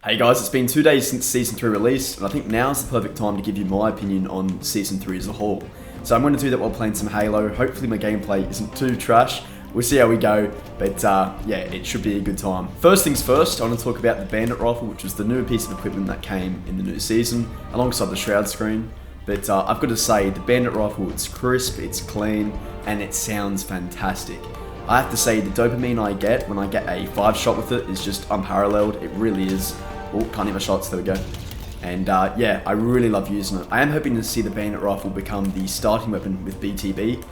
Hey guys, it's been 2 days since Season 3 released, and I think now's the perfect time to give you my opinion on Season 3 as a whole. So I'm going to do that while playing some Halo. Hopefully my gameplay isn't too trash. We'll see how we go, but yeah, it should be a good time. First things first, I want to talk about the Bandit Rifle, which was the newer piece of equipment that came in the new season, alongside the Shroud screen. But I've got to say, the Bandit Rifle, it's crisp, it's clean, and it sounds fantastic. I have to say, the dopamine I get when I get a 5-shot with it is just unparalleled. It really is. Oh, can't hit my shots, there we go. And yeah, I really love using it. I am hoping to see the Bandit Rifle become the starting weapon with BTB,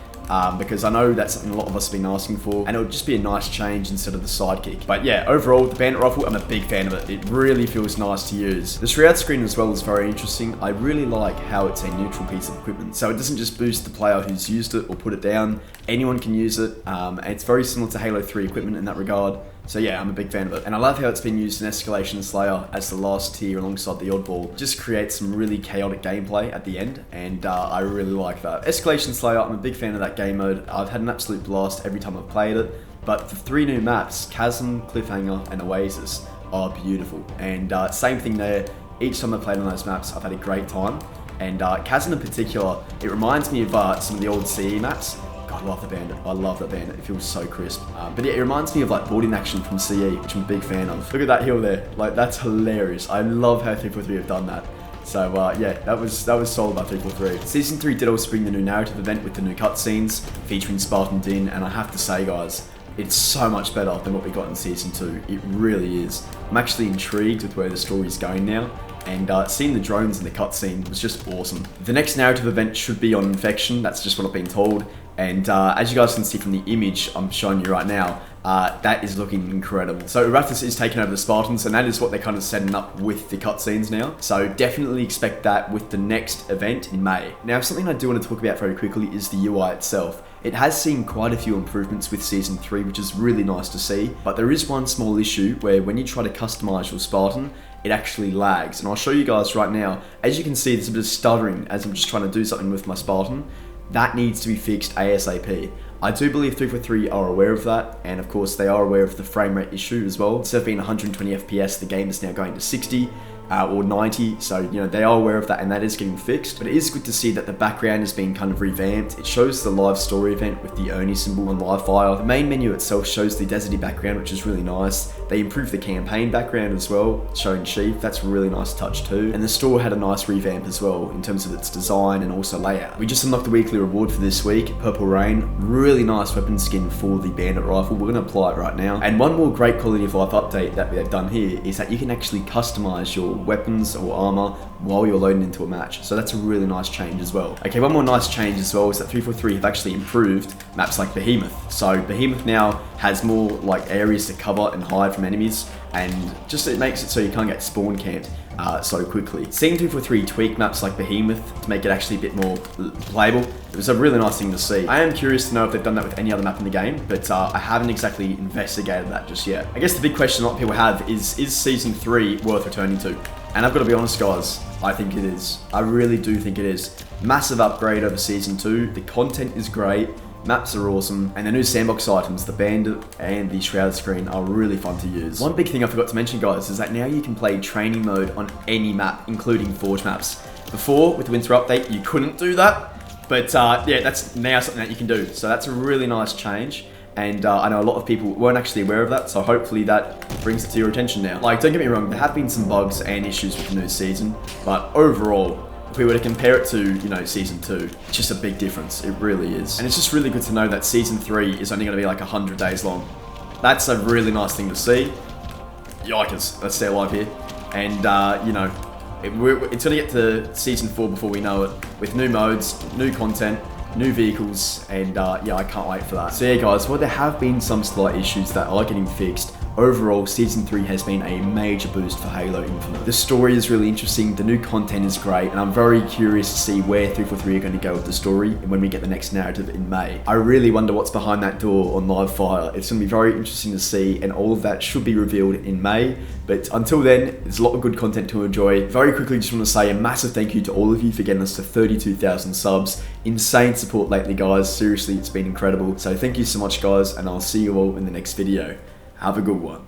because I know that's something a lot of us have been asking for, and it would just be a nice change instead of the sidekick. But yeah, overall, the Bandit Rifle, I'm a big fan of it. It really feels nice to use. The Shroud screen as well is very interesting. I really like how it's a neutral piece of equipment, so it doesn't just boost the player who's used it or put it down. Anyone can use it, and it's very similar to Halo 3 equipment in that regard. So yeah, I'm a big fan of it. And I love how it's been used in Escalation Slayer as the last tier alongside the Oddball. Just creates some really chaotic gameplay at the end, and I really like that. Escalation Slayer, I'm a big fan of that game mode. I've had an absolute blast every time I've played it. But the 3 new maps, Chasm, Cliffhanger, and Oasis, are beautiful. And same thing there. Each time I've played on those maps, I've had a great time. And Chasm in particular, it reminds me of some of the old CE maps. God, I love the Bandit. I love that Bandit. It feels so crisp. But yeah, it reminds me of like boarding action from CE, which I'm a big fan of. Look at that hill there. Like, that's hilarious. I love how 343 have done that. So yeah, that was solid by 343. Season 3 did also bring the new narrative event with the new cutscenes featuring Spartan Din, and I have to say, guys, it's so much better than what we got in Season 2. It really is. I'm actually intrigued with where the story's going now, and seeing the drones in the cutscene was just awesome. The next narrative event should be on Infection. That's just what I've been told. And as you guys can see from the image I'm showing you right now, that is looking incredible. So Arathis is taking over the Spartans, and that is what they're kind of setting up with the cutscenes now. So definitely expect that with the next event in May. Now, something I do want to talk about very quickly is the UI itself. It has seen quite a few improvements with Season 3, which is really nice to see, but there is one small issue where when you try to customize your Spartan, it actually lags. And I'll show you guys right now. As you can see, there's a bit of stuttering as I'm just trying to do something with my Spartan. That needs to be fixed ASAP. I do believe 343 are aware of that, and of course they are aware of the frame rate issue as well. Instead of being 120 FPS, the game is now going to 60 or 90, so you know they are aware of that, and that is getting fixed. But it is good to see that the background has been kind of revamped. It shows the live story event with the Oni symbol and live fire. The main menu itself shows the deserty background, which is really nice. They improved the campaign background as well, showing Chief. That's a really nice touch too. And the store had a nice revamp as well in terms of its design and also layout. We just unlocked the weekly reward for this week, Purple Rain. Really nice weapon skin for the Bandit Rifle. We're going to apply it right now. And one more great quality of life update that they've done here is that you can actually customize your weapons or armor while you're loading into a match. So that's a really nice change as well. Okay, one more nice change as well is that 343 have actually improved maps like Behemoth. So Behemoth now has more like areas to cover and hide from enemies, and just it makes it so you can't get spawn camped so quickly. Seeing 243 tweak maps like Behemoth to make it actually a bit more playable, it was a really nice thing to see. I am curious to know if they've done that with any other map in the game, but I haven't exactly investigated that just yet. I guess the big question a lot of people have is Season 3 worth returning to? And I've got to be honest, guys, I think it is. I really do think it is. Massive upgrade over Season 2. The content is great. Maps are awesome, and the new sandbox items, the Bandit and the Shroud screen, are really fun to use. One big thing I forgot to mention, guys, is that now you can play training mode on any map, including Forge maps. Before, with the Winter Update, you couldn't do that, but yeah, that's now something that you can do. So that's a really nice change, and I know a lot of people weren't actually aware of that, so hopefully that brings it to your attention now. Like, don't get me wrong, there have been some bugs and issues with the new season, but overall, if we were to compare it to, you know, Season 2, it's just a big difference. It really is. And it's just really good to know that Season 3 is only going to be like 100 days long. That's a really nice thing to see. Yikers, let's stay alive here. And, you know, it's going to get to Season 4 before we know it, with new modes, new content, new vehicles, and yeah, I can't wait for that. So yeah, guys, while there have been some slight issues that are getting fixed, overall, Season 3 has been a major boost for Halo Infinite. The story is really interesting, the new content is great, and I'm very curious to see where 343 are going to go with the story and when we get the next narrative in May. I really wonder what's behind that door on Live Fire. It's going to be very interesting to see, and all of that should be revealed in May. But until then, there's a lot of good content to enjoy. Very quickly, just want to say a massive thank you to all of you for getting us to 32,000 subs. Insane support lately, guys. Seriously, it's been incredible. So thank you so much, guys, and I'll see you all in the next video. Have a good one.